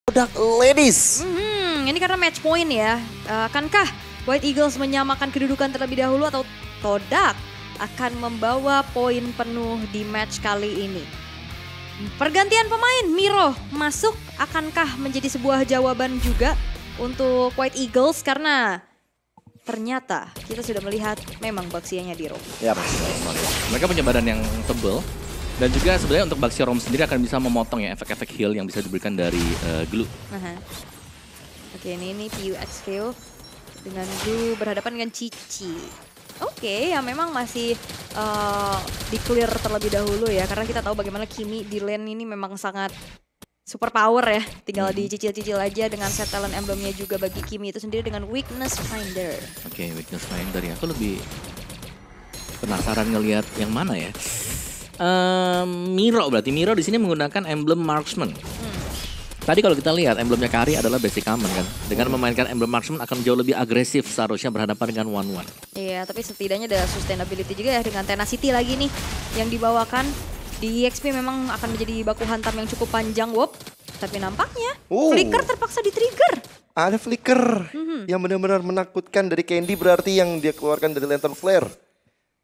Todak Ladies. Ini karena match point ya. Akankah White Eagles menyamakan kedudukan terlebih dahulu atau Todak akan membawa poin penuh di match kali ini? Pergantian pemain, Miro masuk, akankah menjadi sebuah jawaban juga untuk White Eagles? Karena ternyata kita sudah melihat memang Baxianya di Rom. Ya, Mereka punya badan yang tebal. Dan juga sebenarnya untuk Baxia Rom sendiri akan bisa memotong ya efek-efek heal yang bisa diberikan dari glue. Oke, ini PUXQ dengan glue berhadapan dengan Cici. Oke, ya memang masih di clear terlebih dahulu ya. Karena kita tahu bagaimana Kimi di lane ini memang sangat super power ya. Tinggal dicicil-cicil aja dengan set talent emblemnya juga bagi Kimi itu sendiri dengan Weakness Finder. Oke, Weakness Finder ya. Aku lebih penasaran ngelihat yang mana ya. Miro berarti Miro di sini menggunakan emblem Marksman. Tadi kalau kita lihat emblemnya Kari adalah basic common kan. Dengan memainkan emblem Marksman akan jauh lebih agresif seharusnya berhadapan dengan one-one. Iya, tapi setidaknya ada sustainability juga ya dengan Tenacity lagi nih yang dibawakan. Di EXP memang akan menjadi baku hantam yang cukup panjang, Wop. Tapi nampaknya Flicker terpaksa di-trigger. Ada flicker yang benar-benar menakutkan dari Candy, berarti yang dia keluarkan dari Lantern Flare.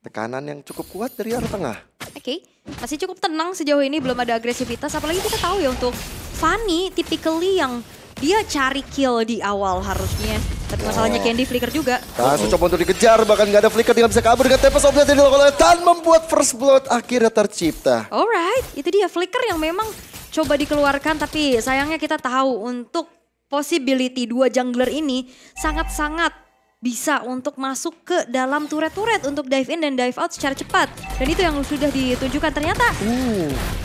Tekanan yang cukup kuat dari arah tengah. Oke, masih cukup tenang sejauh ini, belum ada agresivitas. Apalagi kita tahu ya untuk Fanny, typically yang dia cari kill di awal harusnya. Tapi masalahnya Candy flicker juga. Nah, coba untuk dikejar, bahkan nggak ada flicker, dia nggak bisa kabur dengan Tempest of Death yang dilakukan oleh Tan, membuat first blood akhirnya tercipta. Alright, itu dia flicker yang memang coba dikeluarkan. Tapi sayangnya kita tahu untuk possibility dua jungler ini sangat-sangat bisa untuk masuk ke dalam turret-turret untuk dive in dan dive out secara cepat. Dan itu yang sudah ditunjukkan ternyata.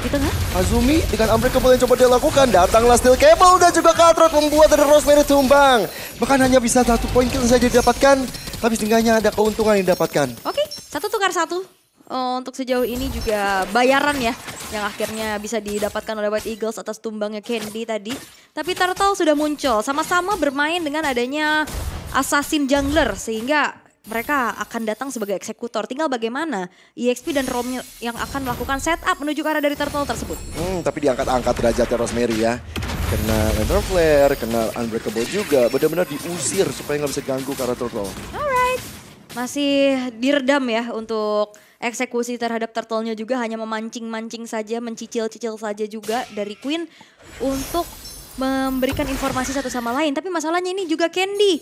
Di tengah. Azumi dengan Unbreakable yang coba dia lakukan. Datanglah Steel Cable dan juga Cutthroat membuat dari Rosemary tumbang. Bahkan hanya bisa 1 poin kill saja didapatkan. Tapi setidaknya ada keuntungan yang didapatkan. Oke, 1 tukar 1. Untuk sejauh ini juga bayaran ya. Yang akhirnya bisa didapatkan oleh White Eagles atas tumbangnya Candy tadi. Tapi Turtle sudah muncul. Sama-sama bermain dengan adanya Assassin Jungler, sehingga mereka akan datang sebagai eksekutor. Tinggal bagaimana EXP dan Rom yang akan melakukan setup menuju ke arah dari Turtle tersebut. Tapi diangkat-angkat derajatnya Rosemary ya. Kena Lantern Flare, kena Unbreakable juga. Benar-benar diusir supaya nggak bisa ganggu ke arah Turtle. Alright, masih diredam ya untuk eksekusi terhadap Turtle-nya juga. Hanya memancing-mancing saja, mencicil-cicil saja juga dari Queen untuk memberikan informasi satu sama lain. Tapi masalahnya ini juga Candy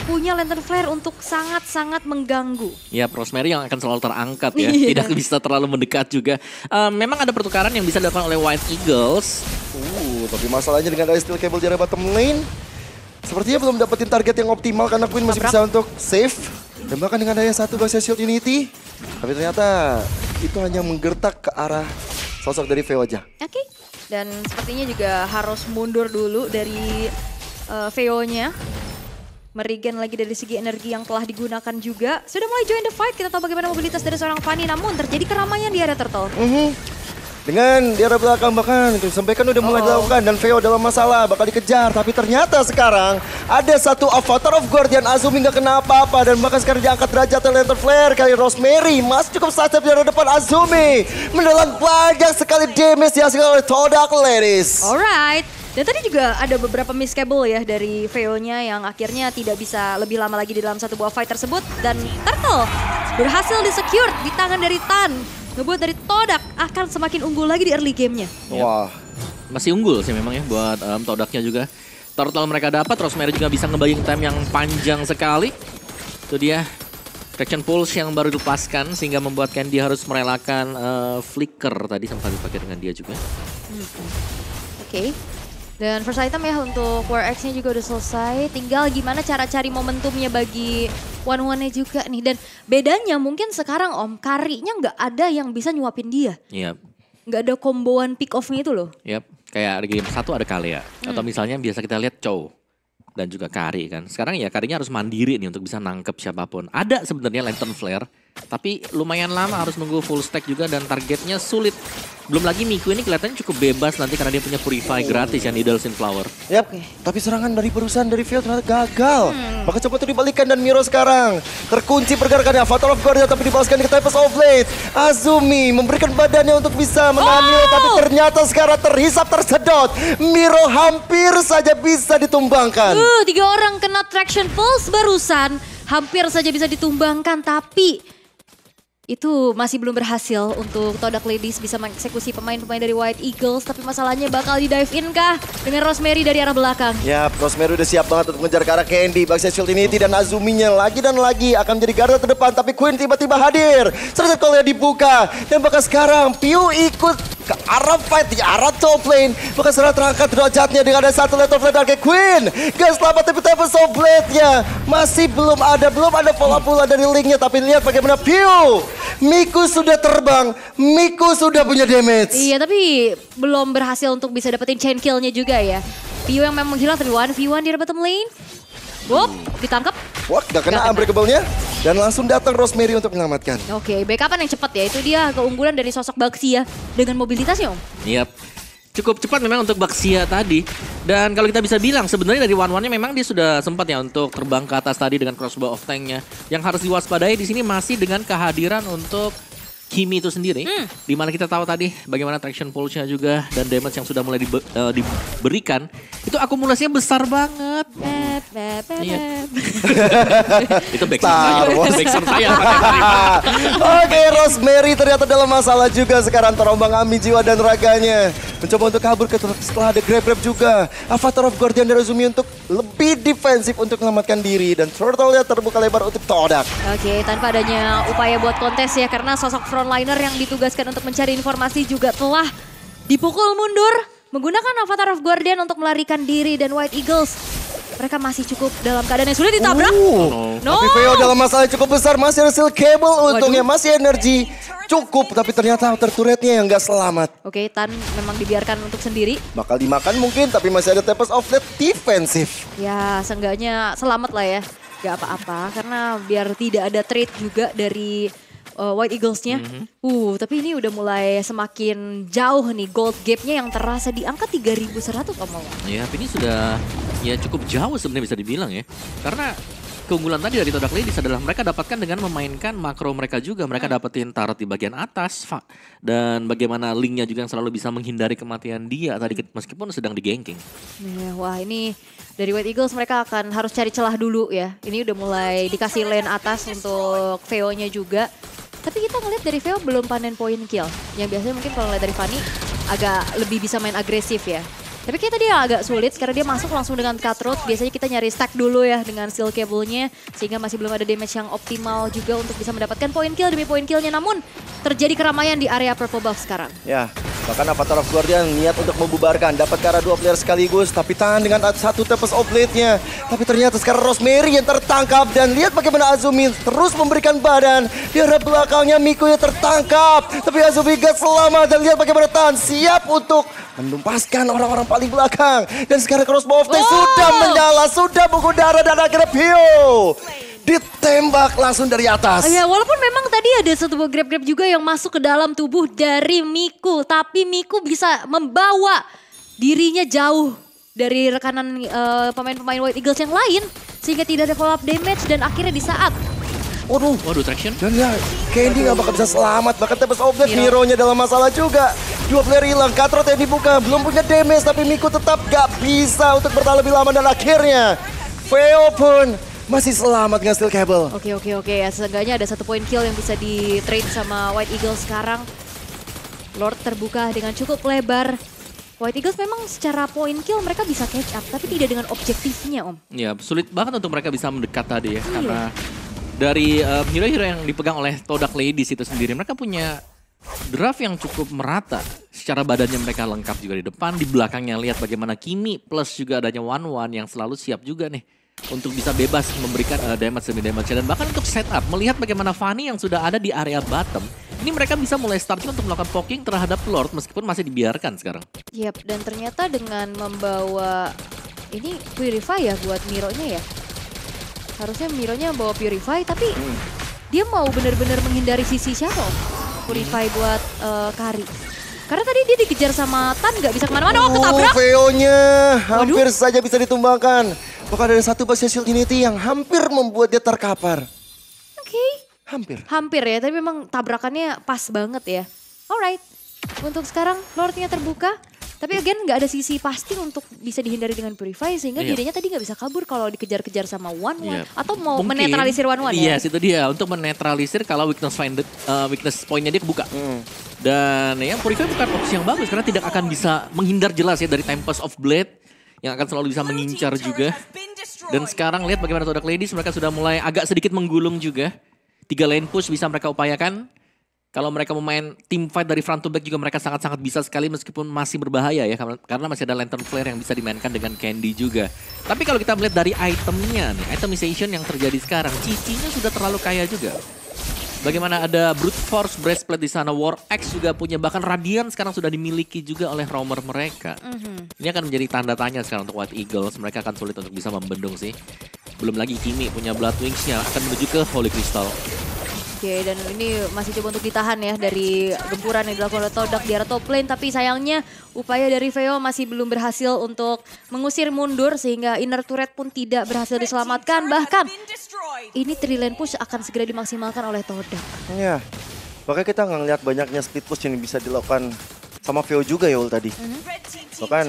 punya Lantern Flare untuk sangat-sangat mengganggu. Ya, Rosemary yang akan selalu terangkat ya. Tidak bisa terlalu mendekat juga. Memang ada pertukaran yang bisa dilakukan oleh White Eagles. Tapi masalahnya dengan ada Steel Cable di area bottom lane, sepertinya belum dapetin target yang optimal karena Queen masih bisa untuk save. Dan bahkan dengan adanya 1 Baxia Shield Unity, tapi ternyata itu hanya menggertak ke arah sosok dari Veo aja. Oke. Dan sepertinya juga harus mundur dulu dari Veo-nya. Merigen lagi dari segi energi yang telah digunakan juga. Sudah mulai join the fight, kita tahu bagaimana mobilitas dari seorang Fanny. Namun terjadi keramaian di area Turtle. Dengan di arah belakang bahkan itu disampaikan udah mulai dilakukan dan Veo dalam masalah bakal dikejar, tapi ternyata sekarang ada 1 Avatar of Guardian. Azumi nggak kena apa-apa dan bahkan sekarang diangkat derajat Lantern Flare kali Rosemary masih cukup sajab di arah depan. Azumi menelan banyak sekali damage dihasilkan oleh Todak Ladies. Alright. Dan tadi juga ada beberapa miss cable ya dari Veo-nya yang akhirnya tidak bisa lebih lama lagi di dalam satu buah fight tersebut. Dan Turtle berhasil di-secure di tangan dari Tan. Ngebuat dari Todak akan semakin unggul lagi di early game-nya. Wah. Masih unggul sih memang ya buat Todaknya juga. Turtle mereka dapat, Rosemary juga bisa ngebaying time yang panjang sekali. Itu dia Traction Pulse yang baru dilepaskan sehingga membuat Candy harus merelakan Flicker tadi sempat dipakai dengan dia juga. Oke. Dan first item ya untuk War X-nya juga udah selesai. Tinggal gimana cara cari momentumnya bagi one-one-nya juga nih. Dan bedanya mungkin sekarang Om, Karinya nggak ada yang bisa nyuapin dia. Iya. Nggak ada komboan pick off-nya itu loh. Yap, kayak di game 1 ada Kalea. Atau misalnya biasa kita lihat Chow. Dan juga Kari kan. Sekarang ya Karinya harus mandiri nih untuk bisa nangkep siapapun. Ada sebenarnya Lantern Flare. Tapi lumayan lama harus nunggu full stack juga dan targetnya sulit. Belum lagi Miku ini kelihatannya cukup bebas nanti karena dia punya Purify gratis ya, Needles in Flower. Yap, tapi serangan dari perusahaan dari Veo ternyata gagal. Maka coba tuh dibalikan dan Miro sekarang terkunci pergerakannya. Fatal of Guardian tapi dibalaskan ke Tempest of Blade. Azumi memberikan badannya untuk bisa menahan Miro, tapi ternyata sekarang terhisap tersedot. Miro hampir saja bisa ditumbangkan. 3 orang kena Traction Pulse barusan. Hampir saja bisa ditumbangkan tapi itu masih belum berhasil untuk Todak Ladies bisa mengeksekusi pemain-pemain dari White Eagles. Tapi masalahnya bakal di-dive in kah dengan Rosemary dari arah belakang? Ya, Rosemary udah siap banget untuk mengejar ke arah Candy. Backside Shield dan Azuminya lagi dan lagi akan menjadi garda terdepan. Tapi Queen tiba-tiba hadir. Serta kalau dibuka. Dan bahkan sekarang Piu ikut ke arah fight di arah top lane. Bahkan setelah terangkat derajatnya dengan ada satu Lethal Flame dari Queen. Gak selamat tapi Tempest of Blade-nya masih belum ada follow up pula dari linknya. Tapi lihat bagaimana Piu. Miku sudah terbang, Miku sudah punya damage. Iya, tapi belum berhasil untuk bisa dapetin chain kill-nya juga ya. Piu yang memang menghilang tapi 1v1 di bottom lane. Wop, ditangkap. Wah, gak kena unbreakable-nya. Dan langsung datang Rosemary untuk menyelamatkan. Oke, backup-an yang cepat ya. Itu dia keunggulan dari sosok Baxia dengan mobilitasnya, Om. Yap. Cukup cepat memang untuk Baxia tadi. Dan kalau kita bisa bilang sebenarnya dari one-one-nya memang dia sudah sempat ya untuk terbang ke atas tadi dengan crossbow of tank-nya. Yang harus diwaspadai di sini masih dengan kehadiran untuk Kimi itu sendiri. Dimana kita tahu tadi bagaimana traction pulse-nya juga dan damage yang sudah mulai diberikan. Itu akumulasinya besar banget. Iya. Itu backsound saya. Oke, Rosemary ternyata dalam masalah juga sekarang, terombang ambing jiwa dan raganya. Mencoba untuk kabur setelah ada grab juga. Avatar of Guardian dari Azumi untuk lebih defensif untuk menyelamatkan diri. Dan turtle-nya terbuka lebar untuk Todak. Oke, tanpa adanya upaya buat kontes ya. Karena sosok frontliner yang ditugaskan untuk mencari informasi juga telah dipukul mundur. Menggunakan Avatar of Guardian untuk melarikan diri. Dan White Eagles, mereka masih cukup dalam keadaan yang sulit ditabrak. Tapi Veo dalam masalah cukup besar. Masih ada Silk Cable untungnya. Masih energi cukup. Tapi ternyata outer turretnya yang gak selamat. Oke, Tan memang dibiarkan untuk sendiri. Bakal dimakan mungkin. Tapi masih ada Tempest of Blade defensif. Ya, seenggaknya selamat lah ya. Gak apa-apa. Karena biar tidak ada trade juga dari White Eagles-nya. Tapi ini udah mulai semakin jauh nih gold gap-nya yang terasa di angka 3.100 Om Maulana. Ya, tapi ini sudah ya cukup jauh sebenarnya bisa dibilang ya. Karena keunggulan tadi dari Todak Ladies adalah mereka dapatkan dengan memainkan makro mereka juga. Mereka dapetin turret di bagian atas. Dan bagaimana linknya juga yang selalu bisa menghindari kematian dia tadi meskipun sedang diganking. Wah, ini dari White Eagles mereka akan harus cari celah dulu ya. Ini udah mulai dikasih lane atas untuk Veo-nya juga. Tapi kita ngeliat dari Veo belum panen point kill. Yang biasanya mungkin kalau ngeliat dari Fanny agak lebih bisa main agresif ya. Tapi kayak tadi agak sulit karena dia masuk langsung dengan cutthroat. Biasanya kita nyari stack dulu ya dengan steel cable-nya. Sehingga masih belum ada damage yang optimal juga untuk bisa mendapatkan point kill demi point kill-nya. Namun terjadi keramaian di area purple buff sekarang. Ya, bahkan Avatar of Guardian niat untuk membubarkan. Dapat ke arah 2 player sekaligus. Tapi tahan dengan satu Tempest of Blade-nya. Tapi ternyata sekarang Rosemary yang tertangkap. Dan lihat bagaimana Azumi terus memberikan badan. Di arah belakangnya Miku yang tertangkap. Tapi Azumi gak selamat. Dan lihat bagaimana Tan siap untuk menumpaskan orang-orang paling belakang. Dan sekarang crossbow of tank sudah menyala. Sudah mengudara dan akhirnya Pio ditembak langsung dari atas. Ya, walaupun memang tadi ada satu grab-grab juga yang masuk ke dalam tubuh dari Miku. Tapi Miku bisa membawa dirinya jauh dari rekanan pemain-pemain White Eagles yang lain. Sehingga tidak ada follow up damage dan akhirnya di saat Waduh, traction. Dan ya, Candy gak bakal bisa selamat. Bahkan Tempest of Blade Miro-nya dalam masalah juga. 2 player hilang, cutthroat yang dibuka. Belum punya damage, tapi Miku tetap gak bisa untuk bertahan lebih lama. Dan akhirnya, Veo pun masih selamat dengan steel cable. Oke. Ya, seenggaknya ada 1 point kill yang bisa di-trade sama White Eagles sekarang. Lord terbuka dengan cukup lebar. White Eagles memang secara point kill mereka bisa catch up. Tapi tidak dengan objektifnya, Om. Ya, sulit banget untuk mereka bisa mendekat tadi ya. Karena dari hero-hero yang dipegang oleh Todak Ladies itu sendiri, mereka punya draft yang cukup merata. Secara badannya mereka lengkap juga di depan, di belakangnya lihat bagaimana Kimi plus juga adanya One yang selalu siap juga nih untuk bisa bebas memberikan damage demi damage. Dan bahkan untuk setup, melihat bagaimana Fanny yang sudah ada di area bottom, ini mereka bisa mulai start untuk melakukan poking terhadap Lord meskipun masih dibiarkan sekarang. Yap, dan ternyata dengan membawa ini Purify ya buat Miro-nya ya. Harusnya Miro-nya bawa Purify tapi dia mau bener-bener menghindari sisi siapa? Purify buat Kari. Karena tadi dia dikejar sama Tan, nggak bisa kemana-mana. Oh, ketabrak. VO-nya hampir saja bisa ditumbangkan. Bahkan ada satu base shield Unity yang hampir membuat dia terkapar. Oke. Hampir ya, tapi memang tabrakannya pas banget ya. Alright, untuk sekarang Lordnya terbuka. Tapi again nggak ada sisi pasti untuk bisa dihindari dengan Purify. Sehingga dirinya tadi nggak bisa kabur kalau dikejar-kejar sama One. Atau mau menetralisir One ya? Yes, itu dia. Untuk menetralisir kalau weakness point-nya dia kebuka. Dan ya Purify bukan opsi yang bagus karena tidak akan bisa menghindar jelas ya dari Tempest of Blade yang akan selalu bisa mengincar juga. Dan sekarang lihat bagaimana Todak Ladies, mereka sudah mulai agak sedikit menggulung juga. 3 lane push bisa mereka upayakan. Kalau mereka mau main team fight dari front to back juga mereka sangat-sangat bisa sekali meskipun masih berbahaya ya. Karena masih ada Lantern Flare yang bisa dimainkan dengan Candy juga. Tapi kalau kita melihat dari itemnya nih, itemization yang terjadi sekarang, cicinya sudah terlalu kaya juga. Bagaimana ada Brute Force Breastplate di sana, War Axe juga punya, bahkan Radiant sekarang sudah dimiliki juga oleh roamer mereka. Ini akan menjadi tanda tanya sekarang untuk White Eagles, mereka akan sulit untuk bisa membendung sih. Belum lagi Kimi punya Blood Wings-nya akan menuju ke Holy Crystal. Oke, dan ini masih coba untuk ditahan ya dari gempuran yang dilakukan oleh Todak di arah top lane. Tapi sayangnya upaya dari Veo masih belum berhasil untuk mengusir mundur sehingga inner turret pun tidak berhasil diselamatkan. Bahkan ini 3 lane push akan segera dimaksimalkan oleh Todak. Iya, makanya kita nggak ngeliat banyaknya split push yang bisa dilakukan sama Veo juga ya Ul tadi. Bahkan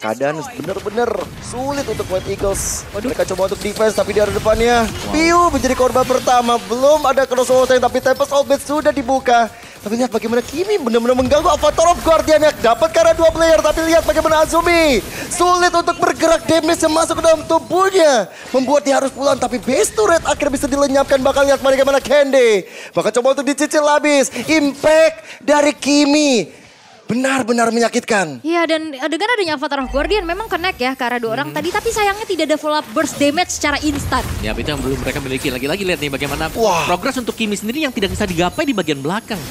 keadaan benar-benar sulit untuk White Eagles. Mereka coba untuk defense tapi di arah depannya Piu menjadi korban pertama. Belum ada crossover tapi Tempest of Blade sudah dibuka. Tapi lihat bagaimana Kimi benar-benar mengganggu Avatar of Guardian yang dapat karena 2 player. Tapi lihat bagaimana Azumi sulit untuk bergerak, damage yang masuk ke dalam tubuhnya membuat dia harus pulang. Tapi base turret akhirnya bisa dilenyapkan. Bakal lihat bagaimana Candy bakal coba untuk dicicil habis. Impact dari Kimi benar-benar menyakitkan. Iya, dan dengan adanya Avatar of Guardian memang connect ya ke arah 2 orang tadi. Tapi sayangnya tidak ada follow up burst damage secara instan. Ya, itu yang belum mereka miliki. Lagi-lagi lihat nih bagaimana progres untuk Kimi sendiri yang tidak bisa digapai di bagian belakang.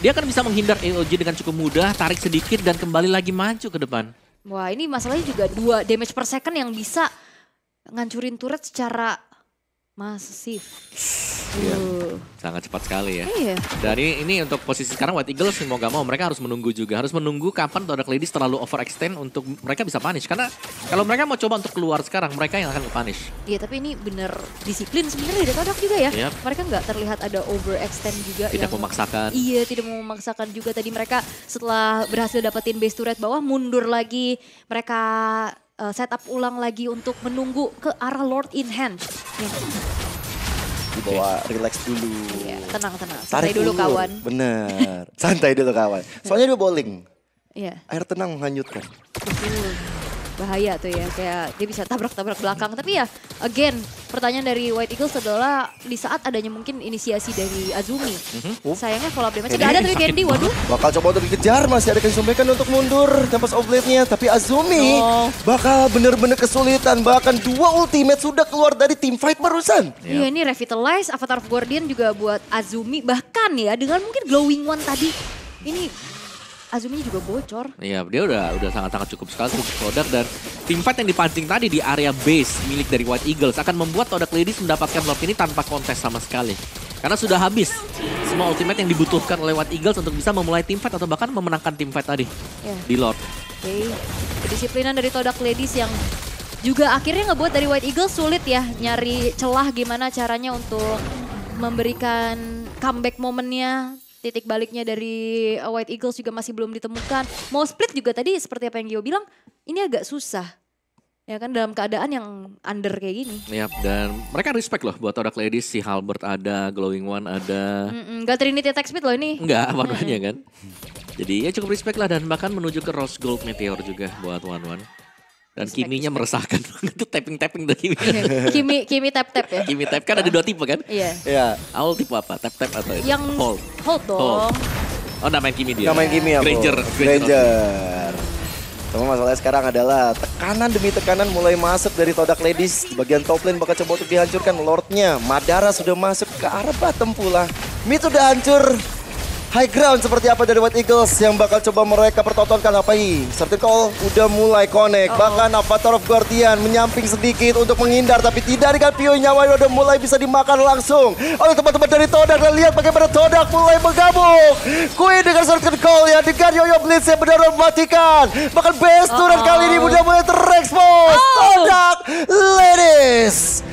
Dia akan bisa menghindar AOG dengan cukup mudah, tarik sedikit dan kembali lagi maju ke depan. Wah, ini masalahnya juga 2 damage per second yang bisa ngancurin turret secara masif. Iya, sangat cepat sekali ya. Iya. Dan ini untuk posisi sekarang White Eagles mau gak mau mereka harus menunggu juga. Harus menunggu kapan Todak Ladies terlalu overextend untuk mereka bisa punish. Karena kalau mereka mau coba untuk keluar sekarang, mereka yang akan punish. Iya, tapi ini bener disiplin sebenarnya dari Todak juga ya. Yep. Mereka nggak terlihat ada overextend juga. Tidak yang, memaksakan. Iya, tidak mau memaksakan juga. Tadi mereka setelah berhasil dapetin base turret bawah, mundur lagi. Mereka setup ulang lagi untuk menunggu ke arah Lord in Hand. Dibawa relax dulu. Iya, tenang. Santai Tarik dulu kawan. Bener, santai dulu kawan. Soalnya dia bowling. Iya. Air tenang menghanyutkan. Bahaya tuh ya, kayak dia bisa tabrak-tabrak belakang. Tapi ya, again, pertanyaan dari White Eagles adalah di saat adanya mungkin inisiasi dari Azumi. Sayangnya follow up damage nggak ada dari Candy, waduh. Bakal coba untuk dikejar, masih ada kesumbaikan untuk mundur Tempest of Blade-nya. Tapi Azumi bakal bener-bener kesulitan. Bahkan 2 ultimate sudah keluar dari team fight barusan. Iya, ini revitalize Avatar of Guardian juga buat Azumi. Bahkan ya, dengan mungkin glowing one tadi, ini Azumi juga bocor. Iya, dia udah sangat-sangat cukup sekali untuk Todak. Dan team fight yang dipancing tadi di area base milik dari White Eagles akan membuat Todak Ladies mendapatkan Lord ini tanpa kontes sama sekali. Karena sudah habis semua ultimate yang dibutuhkan oleh White Eagles untuk bisa memulai team fight atau bahkan memenangkan team fight tadi di Lord. Oke, kedisiplinan dari Todak Ladies yang juga akhirnya ngebuat dari White Eagles sulit ya nyari celah gimana caranya untuk memberikan comeback momennya. Titik baliknya dari White Eagles juga masih belum ditemukan. Mau split juga tadi seperti apa yang Gio bilang, ini agak susah. Ya kan dalam keadaan yang under kayak gini. Yap, dan mereka respect loh buat Todak Ladies. Si Halbert ada, Glowing One ada. Gak Trinity attack speed loh ini. Enggak, warnanya kan. Jadi ya cukup respect lah dan bahkan menuju ke Rose Gold Meteor juga buat One. Dan Kiminya meresahkan banget tuh tapping dari Kimi. Kimi tap-tap ya? Kimi tap kan ada 2 tipe kan? Iya. Iya. Awal tipe apa? Tap-tap atau itu? Yang hold dong. Oh, namain Kimi dia? Namain Kimi aku. Granger. Cuma masalahnya sekarang adalah tekanan demi tekanan mulai masuk dari Todak Ladies. Di bagian top lane bakal coba untuk dihancurkan Lordnya. Madara sudah masuk ke arah bottom pula. Mid udah hancur. high ground seperti apa dari White Eagles yang bakal coba mereka pertontonkan apa ini. Certain Call udah mulai connect. Bahkan Avatar of Guardian menyamping sedikit untuk menghindar. Tapi tidak dengan Pio, nyawanya udah mulai bisa dimakan langsung oleh teman-teman dari Todak. Dan lihat bagaimana Todak mulai bergabung. Queen dengan Certain Call ya, dengan Yoyo Blitz yang benar-benar mematikan. Bahkan Best Turret kali ini udah mulai terekspos. Todak ladies.